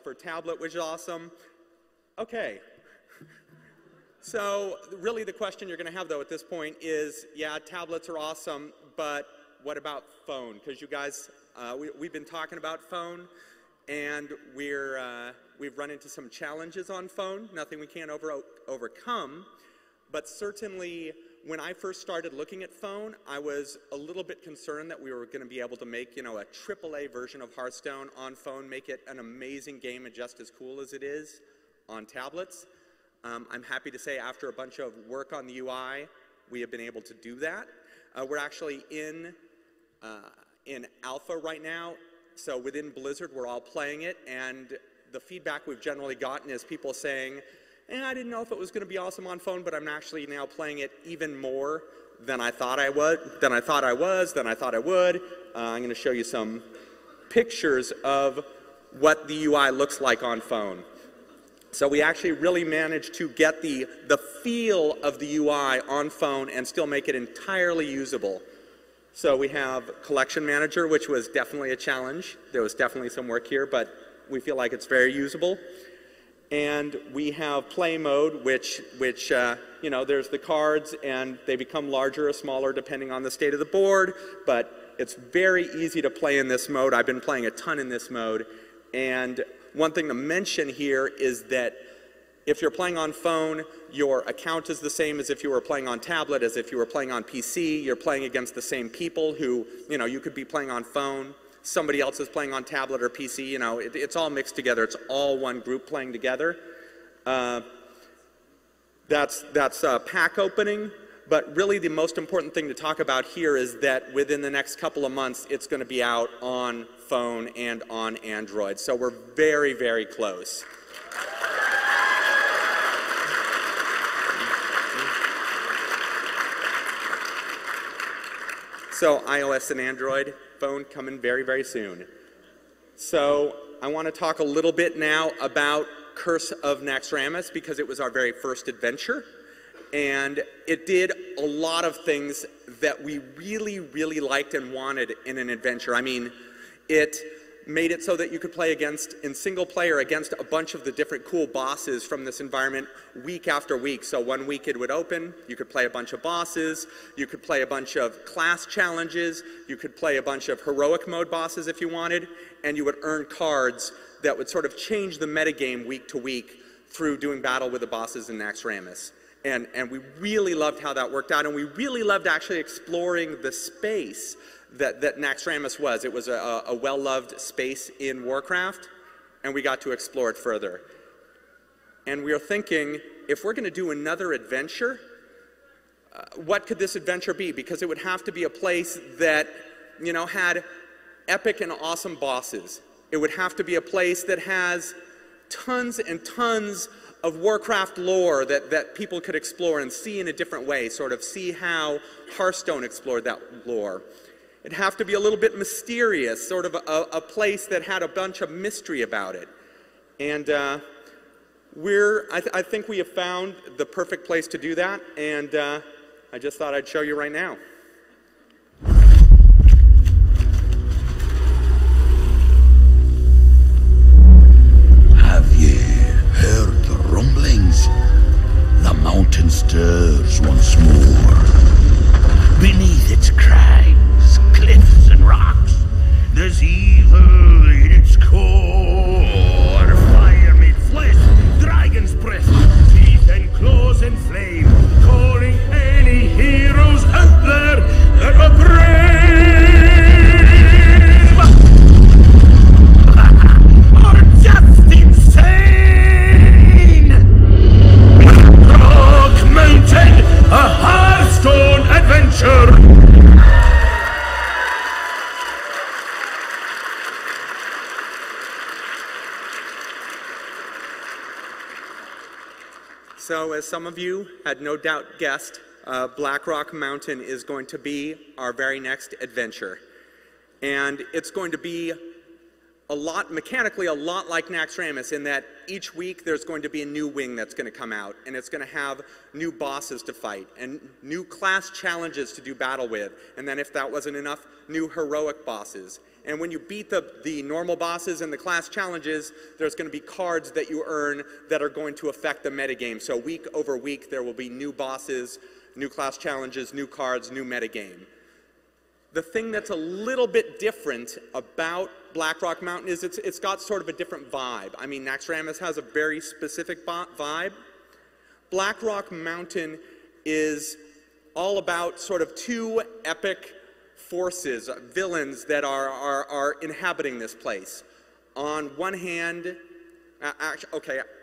for tablet, which is awesome. Okay. So really the question you're going to have, though, at this point is, yeah, tablets are awesome, but what about phone? Because you guys, we've been talking about phone, and we've run into some challenges on phone, nothing we can't overcome, but certainly when I first started looking at phone, I was a little bit concerned that we were going to be able to make, a AAA version of Hearthstone on phone, make it an amazing game and just as cool as it is on tablets. I'm happy to say after a bunch of work on the UI, we have been able to do that. We're actually in alpha right now, so within Blizzard we're all playing it, and the feedback we've generally gotten is people saying, I didn't know if it was going to be awesome on phone, but I'm actually now playing it even more than I thought I would, than I thought I would. I'm going to show you some pictures of what the UI looks like on phone. So we actually really managed to get the feel of the UI on phone and still make it entirely usable. So we have Collection Manager, which was definitely a challenge. There was definitely some work here, but we feel like it's very usable. And we have Play Mode, which you know, there's the cards, and they become larger or smaller depending on the state of the board, but it's very easy to play in this mode. I've been playing a ton in this mode. And one thing to mention here is that if you're playing on phone, your account is the same as if you were playing on tablet, as if you were playing on PC. You're playing against the same people who, you know, you could be playing on phone. Somebody else is playing on tablet or PC. You know, it's all mixed together. It's all one group playing together. That's pack opening. But really the most important thing to talk about here is that within the next couple of months, it's going to be out on phone and on Android. So we're very, very close. So iOS and Android phone coming very, very soon. So I want to talk a little bit now about Curse of Naxxramas because it was our very first adventure. And it did a lot of things that we really, really liked and wanted in an adventure. I mean, it made it so that you could play in single player against a bunch of the different cool bosses from this environment week after week. So one week it would open, you could play a bunch of bosses, you could play a bunch of class challenges, you could play a bunch of heroic mode bosses if you wanted, and you would earn cards that would sort of change the metagame week to week through doing battle with the bosses in Naxxramas. And we really loved how that worked out, and we really loved actually exploring the space that Naxxramas was. It was a well-loved space in Warcraft, and we got to explore it further. And we are thinking, if we're going to do another adventure, what could this adventure be? Because it would have to be a place that, you know, had epic and awesome bosses. It would have to be a place that has tons and tons of Warcraft lore that people could explore and see in a different way, sort of see how Hearthstone explored that lore. It'd have to be a little bit mysterious, sort of a place that had a bunch of mystery about it. And I think we have found the perfect place to do that, and I just thought I'd show you right now. Have ye heard the rumblings? The mountain stirs once more. Beneath its crags, cliffs and rocks, there's evil in its core. Fire made flesh, dragon's breath, teeth and claws and flame, calling any heroes out there that are brave or just insane. Rock Mountain, a Hearthstone adventure. So as some of you had no doubt guessed, Black Rock Mountain is going to be our very next adventure. And it's going to be mechanically a lot like Naxxramas in that each week there's going to be a new wing that's going to come out, and it's going to have new bosses to fight and new class challenges to do battle with, and then if that wasn't enough, new heroic bosses. And when you beat the normal bosses and the class challenges, there's going to be cards that you earn that are going to affect the metagame. So week over week there will be new bosses, new class challenges, new cards, new metagame. The thing that's a little bit different about Black Rock Mountain is it's got sort of a different vibe. I mean, Naxxramas has a very specific vibe. Black Rock Mountain is all about sort of two epic forces, villains that are inhabiting this place. On one hand,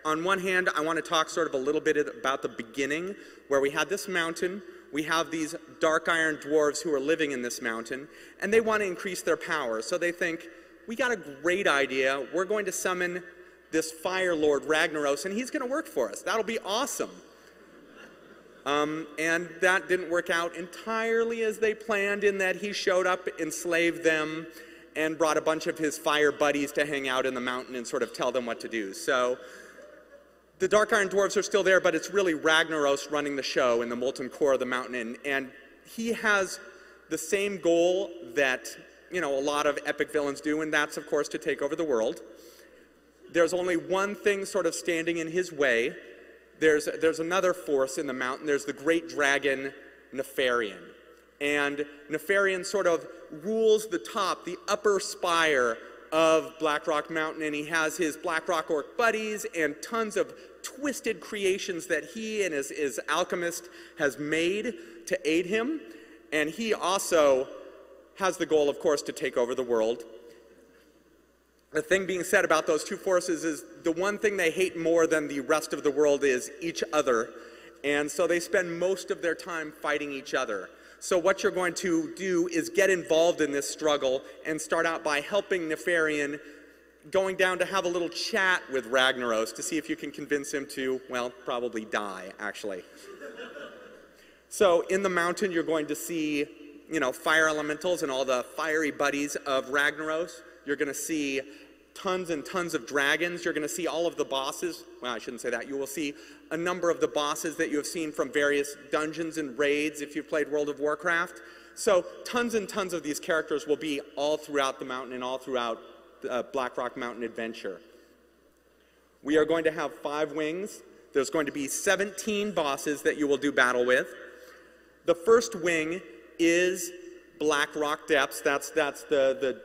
on one hand, I want to talk sort of a little bit about the beginning, where we had this mountain. We have these dark iron dwarves who are living in this mountain, and they want to increase their power. So they think, we got a great idea. We're going to summon this Fire Lord Ragnaros, and he's going to work for us. That'll be awesome. And that didn't work out entirely as they planned, in that he showed up, enslaved them, and brought a bunch of his fire buddies to hang out in the mountain and sort of tell them what to do. So the Dark Iron Dwarves are still there, but it's really Ragnaros running the show in the molten core of the mountain. And he has the same goal that, you know, a lot of epic villains do, and that's, of course, to take over the world. There's only one thing sort of standing in his way. There's another force in the mountain. There's the great dragon, Nefarian. And Nefarian sort of rules the top, the upper spire of Blackrock Mountain, and he has his Blackrock Orc buddies and tons of twisted creations that he and his alchemist has made to aid him. And he also has the goal, of course, to take over the world. The thing being said about those two forces is the one thing they hate more than the rest of the world is each other. And so they spend most of their time fighting each other. So what you're going to do is get involved in this struggle and start out by helping Nefarian, going down to have a little chat with Ragnaros to see if you can convince him to, well, probably die, actually. So in the mountain, you're going to see, you know, fire elementals and all the fiery buddies of Ragnaros. You're going to see tons and tons of dragons. You're going to see all of the bosses. Well, I shouldn't say that. You will see a number of the bosses that you have seen from various dungeons and raids if you've played World of Warcraft. So tons and tons of these characters will be all throughout the mountain and all throughout Blackrock Mountain Adventure. We are going to have 5 wings. There's going to be 17 bosses that you will do battle with. The first wing is Blackrock Depths. That's the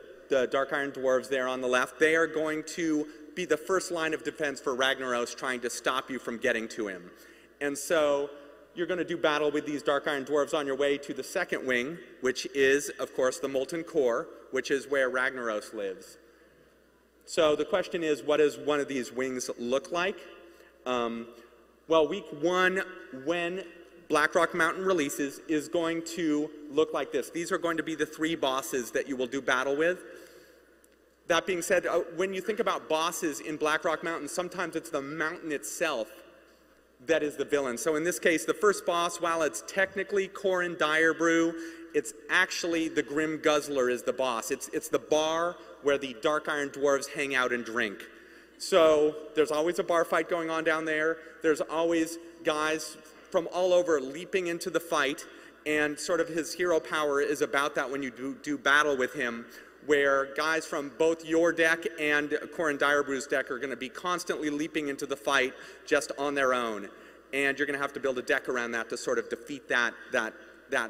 Dark Iron Dwarves there on the left. They are going to be the first line of defense for Ragnaros trying to stop you from getting to him. And so you're going to do battle with these Dark Iron Dwarves on your way to the second wing, which is, of course, the Molten Core, which is where Ragnaros lives. So the question is, what does one of these wings look like? Well, week 1, when Blackrock Mountain releases, is going to look like this. These are going to be the 3 bosses that you will do battle with. That being said, when you think about bosses in Blackrock Mountain, sometimes it's the mountain itself that is the villain. So in this case, the first boss, while it's technically Corin Direbrew, it's actually the Grim Guzzler is the boss. It's the bar where the Dark Iron Dwarves hang out and drink. So there's always a bar fight going on down there. There's always guys from all over leaping into the fight, and sort of his hero power is about that when you do battle with him, where guys from both your deck and Corin Direbrew's deck are going to be constantly leaping into the fight just on their own. And you're going to have to build a deck around that to sort of defeat that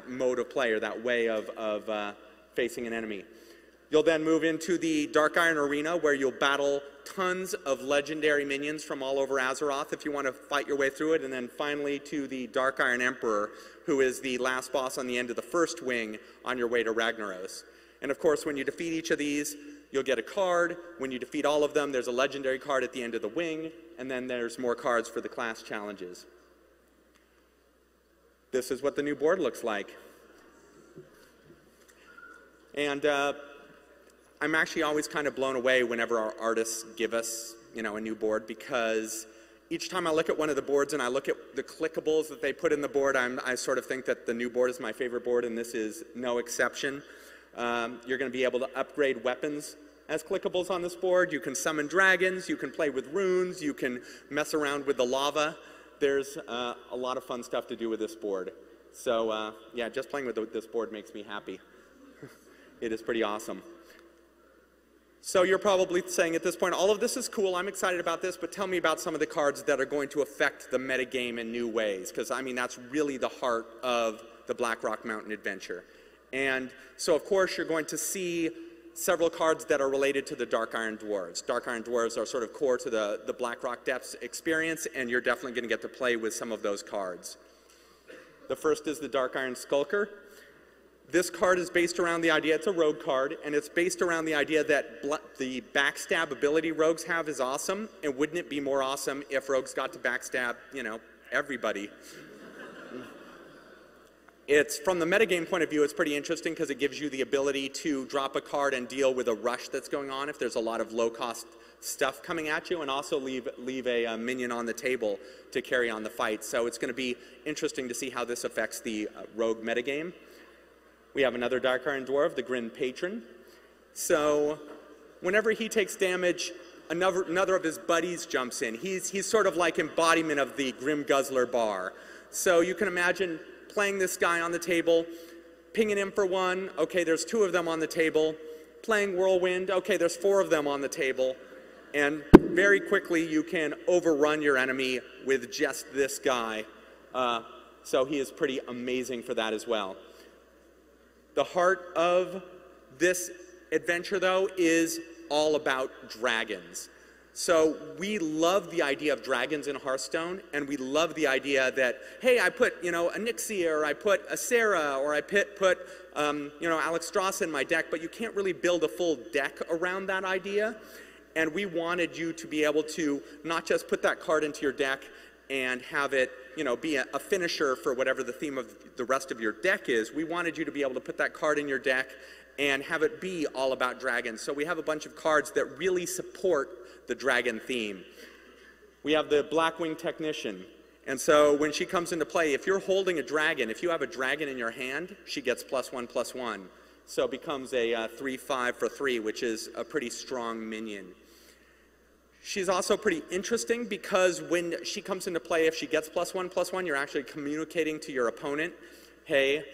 mode of play, or that way of facing an enemy. You'll then move into the Dark Iron Arena, where you'll battle tons of legendary minions from all over Azeroth if you want to fight your way through it. And then finally to the Dark Iron Emperor, who is the last boss on the end of the first wing on your way to Ragnaros. And of course, when you defeat each of these, you'll get a card. When you defeat all of them, there's a legendary card at the end of the wing, and then there's more cards for the class challenges. This is what the new board looks like. And I'm actually always kind of blown away whenever our artists give us, you know, a new board, because each time I look at one of the boards and I look at the clickables that they put in the board, I sort of think that the new board is my favorite board, and this is no exception. You're going to be able to upgrade weapons as clickables on this board. You can summon dragons, you can play with runes, you can mess around with the lava. There's a lot of fun stuff to do with this board. So yeah, just playing with this board makes me happy. It is pretty awesome. So you're probably saying at this point, all of this is cool, I'm excited about this, but tell me about some of the cards that are going to affect the metagame in new ways, because I mean, that's really the heart of the Blackrock Mountain Adventure. And so of course you're going to see several cards that are related to the Dark Iron Dwarves. Dark Iron Dwarves are sort of core to the Blackrock Depths experience, and you're definitely going to get to play with some of those cards. The first is the Dark Iron Skulker. This card is based around the idea, it's a rogue card, and it's based around the idea that the backstab ability rogues have is awesome, and wouldn't it be more awesome if rogues got to backstab, you know, everybody? It's, from the metagame point of view, it's pretty interesting because it gives you the ability to drop a card and deal with a rush that's going on if there's a lot of low-cost stuff coming at you, and also leave a minion on the table to carry on the fight. So it's going to be interesting to see how this affects the rogue metagame. We have another Dark Iron Dwarf, the Grim Patron. So whenever he takes damage, another of his buddies jumps in. He's sort of like embodiment of the Grim Guzzler bar. So you can imagine playing this guy on the table. pinging him for one, okay, there's 2 of them on the table. Playing Whirlwind, okay, there's 4 of them on the table. And very quickly you can overrun your enemy with just this guy. So he is pretty amazing for that as well. The heart of this adventure, though, is all about dragons. So we love the idea of dragons in Hearthstone, and we love the idea that, hey, I put, you know, a Nixie, or I put a Sarah, or I put you know, Alex Strauss in my deck, but you can't really build a full deck around that idea. And we wanted you to be able to not just put that card into your deck and have it, you know, be a finisher for whatever the theme of the rest of your deck is. We wanted you to be able to put that card in your deck and have it be all about dragons. So we have a bunch of cards that really support the dragon theme. We have the Blackwing Technician. And so when she comes into play, if you're holding a dragon, if you have a dragon in your hand, she gets +1/+1. So it becomes a 3/5 for 3, which is a pretty strong minion. She's also pretty interesting because when she comes into play, if she gets +1/+1, you're actually communicating to your opponent, hey,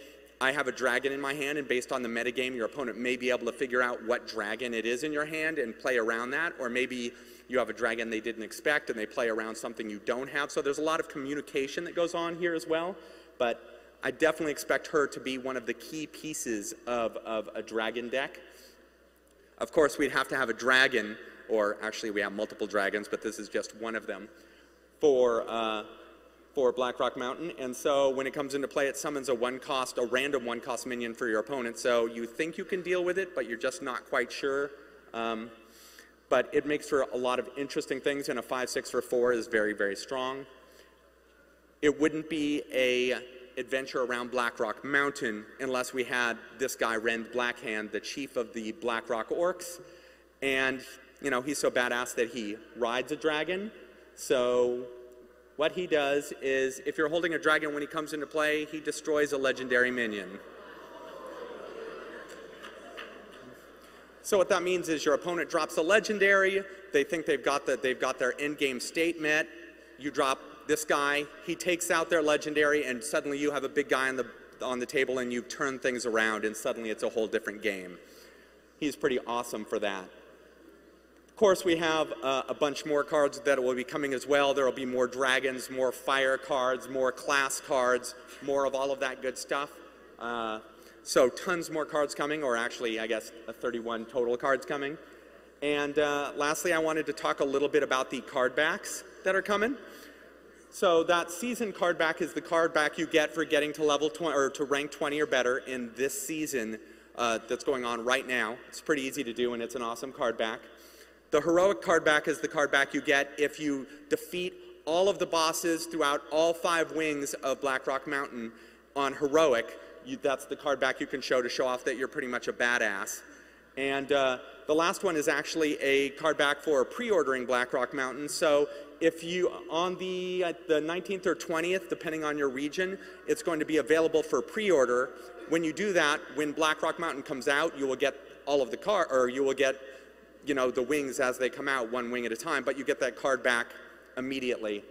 I have a dragon in my hand, and based on the metagame, your opponent may be able to figure out what dragon it is in your hand and play around that, or maybe you have a dragon they didn't expect and they play around something you don't have. So there's a lot of communication that goes on here as well, but I definitely expect her to be one of the key pieces of a dragon deck. Of course, we'd have to have a dragon, or actually we have multiple dragons, but this is just one of them, for Blackrock Mountain. And so when it comes into play, it summons a random 1-cost minion for your opponent. So you think you can deal with it, but you're just not quite sure. But it makes for a lot of interesting things, and a 5/6 for 4 is very, very strong. It wouldn't be a adventure around Blackrock Mountain unless we had this guy, Rend Blackhand, the chief of the Blackrock Orcs. And, you know, he's so badass that he rides a dragon. So what he does is, if you're holding a dragon when he comes into play, he destroys a legendary minion. So what that means is your opponent drops a legendary, they think they've got their endgame state met, you drop this guy, he takes out their legendary, and suddenly you have a big guy on the table and you've turned things around, and suddenly it's a whole different game. He's pretty awesome for that. Of course, we have a bunch more cards that will be coming as well. There will be more dragons, more fire cards, more class cards, more of all of that good stuff. So tons more cards coming, or actually, I guess, 31 total cards coming. And lastly, I wanted to talk a little bit about the card backs that are coming. So that season card back is the card back you get for getting to level 20, or to rank 20 or better in this season that's going on right now. It's pretty easy to do, and it's an awesome card back. The heroic card back is the card back you get if you defeat all of the bosses throughout all 5 wings of Blackrock Mountain on heroic. That's the card back you can show to show off that you're pretty much a badass. And the last one is actually a card back for pre-ordering Blackrock Mountain. So if you, on the 19th or 20th, depending on your region, it's going to be available for pre-order. When you do that, when Blackrock Mountain comes out, you will get all of the card, or you will get, you know, the wings as they come out, 1 wing at a time, but you get that card back immediately.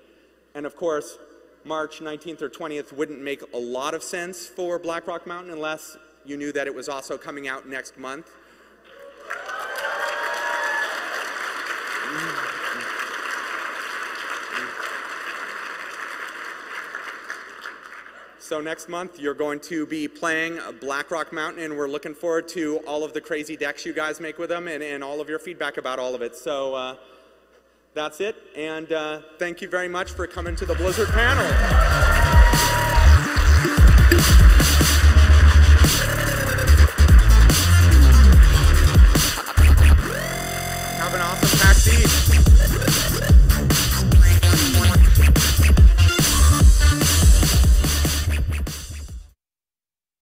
And of course, March 19th or 20th wouldn't make a lot of sense for Blackrock Mountain unless you knew that it was also coming out next month. So next month, you're going to be playing Blackrock Mountain, and we're looking forward to all of the crazy decks you guys make with them, and all of your feedback about all of it. So that's it, and thank you very much for coming to the Blizzard panel. Have an awesome PAX East.